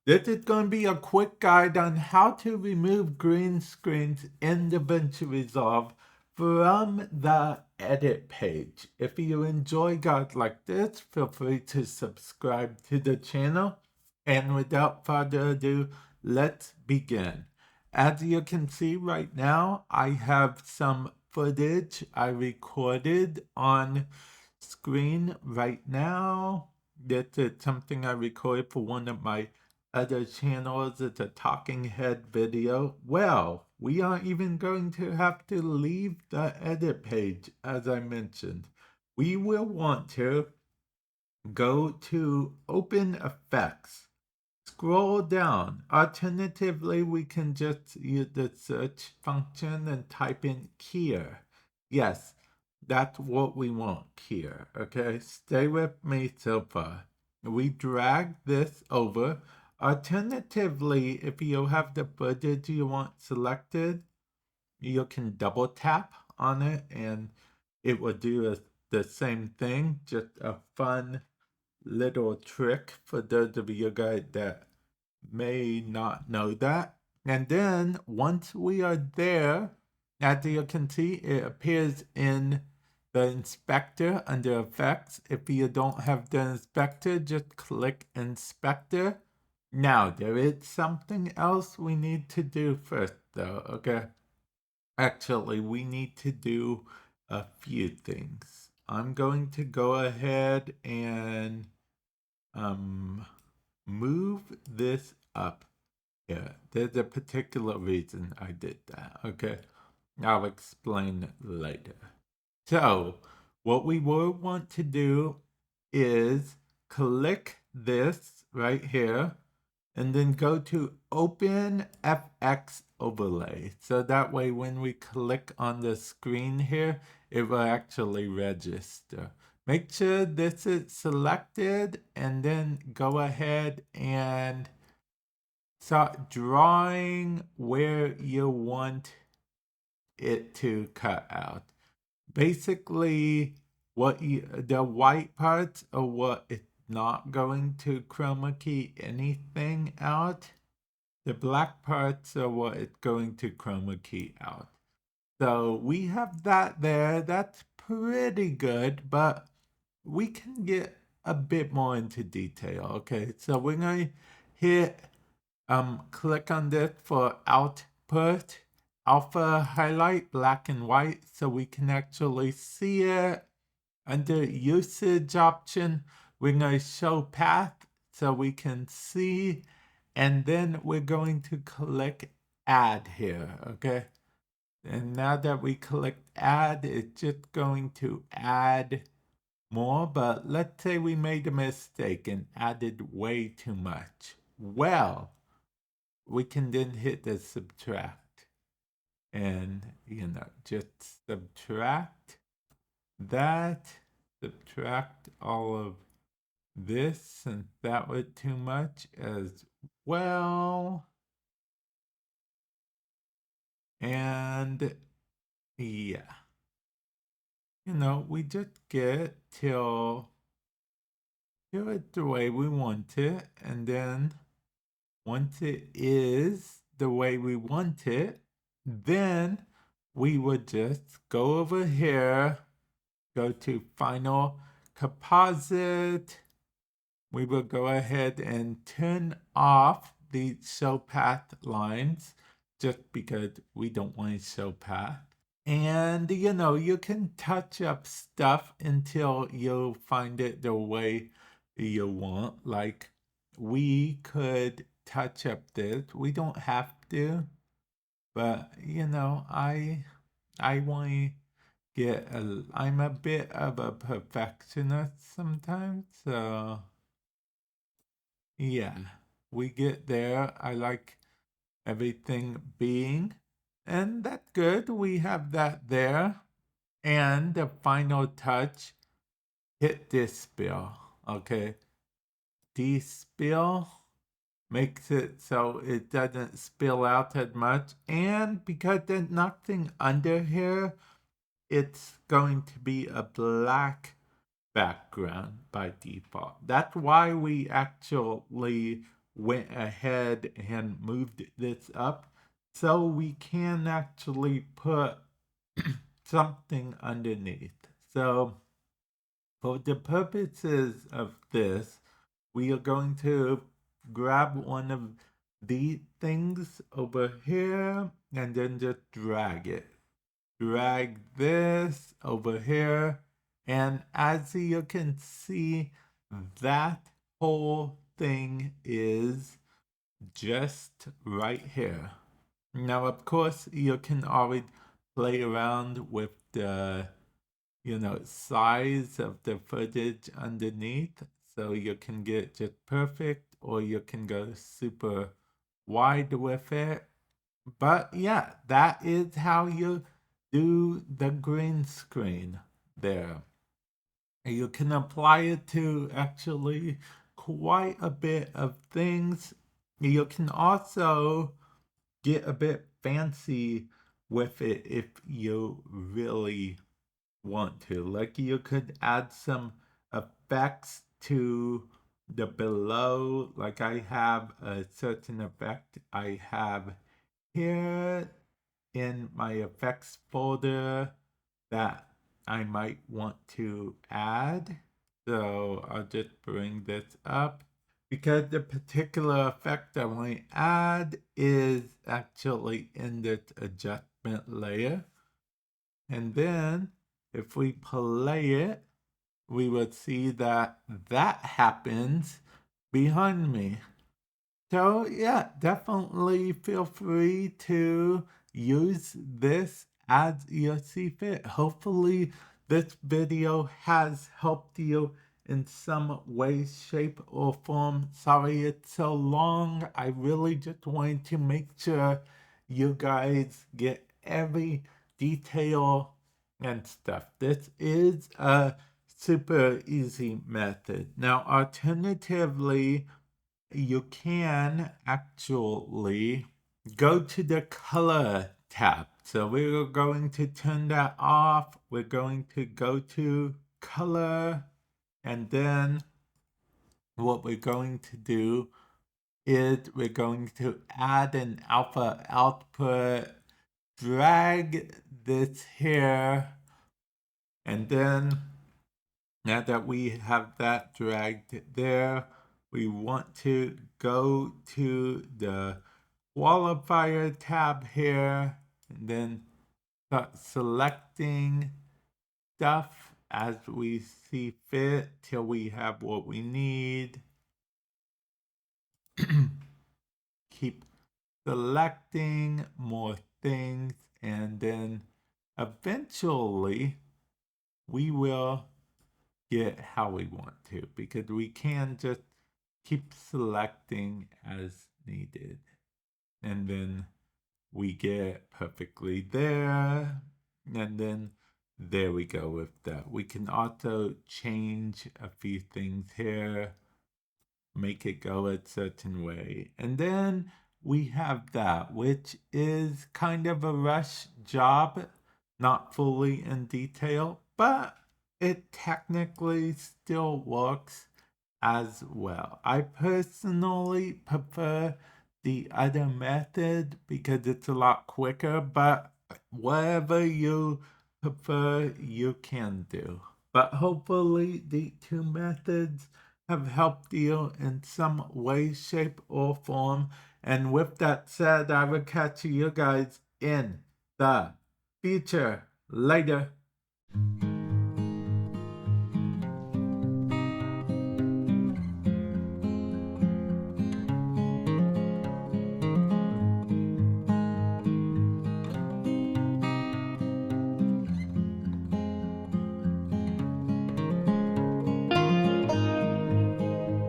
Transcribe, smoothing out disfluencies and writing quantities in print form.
This is going to be a quick guide on how to remove green screens in DaVinci Resolve from the edit page. If you enjoy guides like this, feel free to subscribe to the channel. And without further ado, let's begin. As you can see right now, I have some footage I recorded on screen right now. This is something I recorded for one of my other channels. It's a talking head video. Well, we aren't even going to have to leave the edit page, as I mentioned. We will want to go to Open Effects. Scroll down. Alternatively, we can just use the search function and type in Keyer. Yes, that's what we want here. Okay, stay with me so far. We drag this over. Alternatively, if you have the footage you want selected, you can double tap on it and it will do the same thing. Just a fun little trick for those of you guys that may not know that. And then once we are there, as you can see, it appears in the inspector under effects. If you don't have the inspector, just click inspector. Now, there is something else we need to do first, though, okay? Actually, we need to do a few things. I'm going to go ahead and move this up here. There's a particular reason I did that, okay? I'll explain later. So, what we will want to do is click this right here and then go to Open FX Overlay. So that way when we click on the screen here, it will actually register. Make sure this is selected and then go ahead and start drawing where you want it to cut out. Basically, the white parts are what it's not going to chroma key anything out. The black parts are what it's going to chroma key out. So we have that there. That's pretty good, but we can get a bit more into detail. Okay, so we're going to hit click on this for output alpha highlight black and white so we can actually see it. Under usage option, we're going to show path so we can see, and then we're going to click add here, okay? And now that we click add, it's just going to add more, but let's say we made a mistake and added way too much. Well, we can then hit the subtract and, just subtract that, subtract all of this since that was too much as well. And yeah, we just get till it's the way we want it, and then once it is the way we want it, then we would just go over here, go to Final Composite. We will go ahead and turn off the show path lines just because we don't want to show path. And you can touch up stuff until you find it the way you want. Like we could touch up this. We don't have to, but I want to I'm a bit of a perfectionist sometimes, so yeah, we get there. I like everything being, and that's good. We have that there. And the final touch, hit despill, okay? Despill makes it so it doesn't spill out as much, and because there's nothing under here, it's going to be a black background by default. That's why we actually went ahead and moved this up so we can actually put something underneath. So for the purposes of this, we are going to grab one of these things over here and then just drag it. Drag this over here, and as you can see, that whole thing is just right here. Now, of course, you can always play around with the size of the footage underneath, so you can get just perfect, or you can go super wide with it. But yeah, that is how you do the green screen there. You can apply it to actually quite a bit of things. You can also get a bit fancy with it if you really want to. Like you could add some effects to the below. Like I have a certain effect I have here in my effects folder that I might want to add. So I'll just bring this up because the particular effect I want to add is actually in this adjustment layer. And then if we play it, we would see that that happens behind me. So yeah, definitely feel free to use this as you see fit. Hopefully this video has helped you in some way, shape, or form. Sorry it's so long. I really just wanted to make sure you guys get every detail and stuff. This is a super easy method. Now, alternatively, you can actually go to the color tab. So we're going to turn that off. We're going to go to color, and then what we're going to do is we're going to add an alpha output, drag this here, and then now that we have that dragged there, we want to go to the qualifier tab here and then start selecting stuff as we see fit till we have what we need. Keep selecting more things, and then eventually we will get how we want to, because we can just keep selecting as needed, and then we get perfectly there, and then there we go with that. We can also change a few things here, make it go a certain way, and then we have that, which is kind of a rush job, not fully in detail, but it technically still works as well. I personally prefer the other method because it's a lot quicker, but whatever you prefer, you can do. But hopefully, the two methods have helped you in some way, shape, or form. And with that said, I will catch you guys in the future. Later.